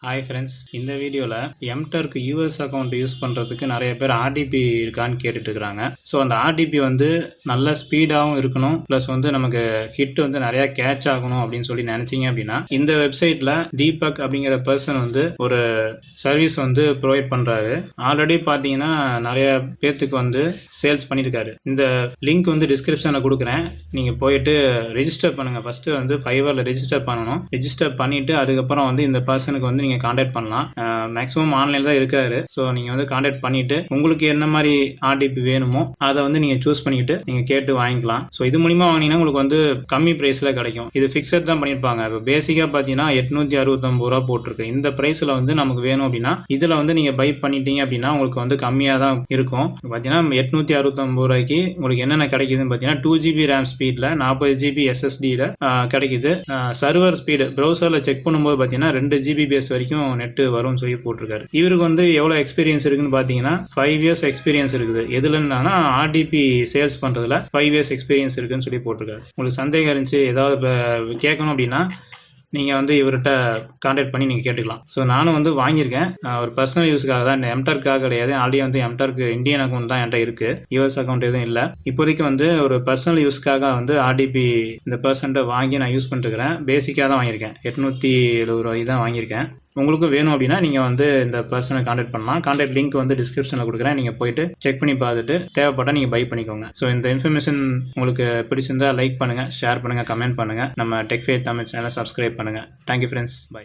Hi friends, இந்த வீடியோவில் Mturk US account use பண்ணுறதுக்கு நிறைய பேர் ஆர்டிபி இருக்கான்னு கேட்டுட்டு இருக்கிறாங்க. ஸோ அந்த ஆர்டிபி வந்து நல்ல ஸ்பீடாகவும் இருக்கணும், ப்ளஸ் வந்து நமக்கு ஹிட் வந்து நிறையா கேட்ச் ஆகணும் அப்படின்னு சொல்லி நினச்சிங்க அப்படின்னா இந்த வெப்சைட்டில் தீபக் அப்படிங்கிற பர்சன் வந்து ஒரு சர்வீஸ் வந்து ப்ரொவைட் பண்ணுறாரு. ஆல்ரெடி பார்த்தீங்கன்னா நிறைய பேர்த்துக்கு வந்து சேல்ஸ் பண்ணியிருக்காரு. இந்த லிங்க் வந்து டிஸ்கிரிப்ஷனில் கொடுக்குறேன், நீங்கள் போயிட்டு ரெஜிஸ்டர் பண்ணுங்கள். ஃபஸ்ட்டு வந்து ஃபைவரில் ரெஜிஸ்டர் பண்ணணும். ரெஜிஸ்டர் பண்ணிவிட்டு அதுக்கப்புறம் வந்து இந்த பர்சனுக்கு வந்து நீங்கள் காண்டாக்ட் பண்ணலாம். மேக்ஸிமம் ஆன்லைனில் தான் இருக்காரு. ஸோ நீங்கள் வந்து காண்டாக்ட் பண்ணிவிட்டு உங்களுக்கு என்ன மாதிரி ஆர்டிபி வேணுமோ அதை வந்து நீங்கள் சூஸ் பண்ணிக்கிட்டு நீங்கள் கேட்டு வாங்கிக்கலாம். ஸோ இது மூலிமா வாங்கினீங்கன்னா உங்களுக்கு வந்து கம்மி ப்ரைஸில் கிடைக்கும். இது ஃபிக்ஸட் தான் பண்ணியிருப்பாங்க. இப்போ பேசிக்காக பார்த்தீங்கன்னா 869 ரூபா போட்டிருக்கு. இந்த ப்ரைஸில் வந்து நமக்கு வேணும் அப்படின்னா இதில் வந்து நீங்கள் பை பண்ணிட்டீங்க அப்படின்னா உங்களுக்கு வந்து கம்மியாக தான் இருக்கும். பார்த்தீங்கன்னா 869 ரூபாய்க்கு உங்களுக்கு என்னென்ன கிடைக்குதுன்னு பார்த்தீங்கன்னா 2GB ரேம் ஸ்பீடில் 40GB SSDயில் கிடைக்குது. சர்வர் ஸ்பீடு ப்ரௌசரில் செக் பண்ணும்போது பார்த்தீங்கன்னா 2 Gbps வரைக்கும் நெட்டு வரும்னு சொல்லி போட்டிருக்காரு. இவருக்கு வந்து எவ்வளோ எக்ஸ்பீரியன்ஸ் இருக்குன்னு பார்த்தீங்கன்னா 5 years எக்ஸ்பீரியன்ஸ் இருக்குது. எதுலன்னா ஆர்டிபி சேல்ஸ் பண்ணுறதுல 5 years எக்ஸ்பீரியன்ஸ் இருக்குன்னு சொல்லி போட்டிருக்காரு. உங்களுக்கு சந்தேகம் இருந்துச்சு ஏதாவது கேட்கணும் அப்படின்னா நீங்கள் வந்து இவர்கிட்ட கான்டாக்ட் பண்ணி நீங்கள் கேட்டுக்கலாம். ஸோ நானும் வந்து வாங்கியிருக்கேன். ஒரு பர்சனல் யூஸுக்காக தான், இந்த Mturkக்காக கிடையாது. ஆல்ரெடி வந்து Mturk இந்தியன் அக்கௌண்ட் தான் என்கிட்ட இருக்குது, US அக்கௌண்ட் எதுவும் இல்லை. இப்போதைக்கு வந்து ஒரு பர்சனல் யூஸ்க்காக வந்து ஆர்டிபி இந்த பர்சன்ட்டை வாங்கி நான் யூஸ் பண்ணிட்டுருக்கிறேன். பேசிக்காக தான் வாங்கியிருக்கேன், 870 ரூபாய்க்கு தான் வாங்கியிருக்கேன். உங்களுக்கும் வேணும் அப்படின்னா நீங்கள் வந்து இந்த பர்சனை கான்டாக்ட் பண்ணலாம். கான்டாக்ட் லிங்க் வந்து டிஸ்கிரிப்ஷனில் கொடுக்குறேன், நீங்கள் போயிட்டு செக் பண்ணி பார்த்துட்டு தேவைப்பட்டால் நீங்கள் பை பண்ணிக்கோங்க. ஸோ இந்த இன்ஃபர்மேஷன் உங்களுக்கு பிடிச்சிருந்தால் லைக் பண்ணுங்கள், ஷேர் பண்ணுங்கள், கமெண்ட் பண்ணுங்கள். நம்ம டெக் ஃபேர் தமிழ் சேனலை சப்ஸ்கிரைப் பண்ணுங்கள். Thank you friends, by.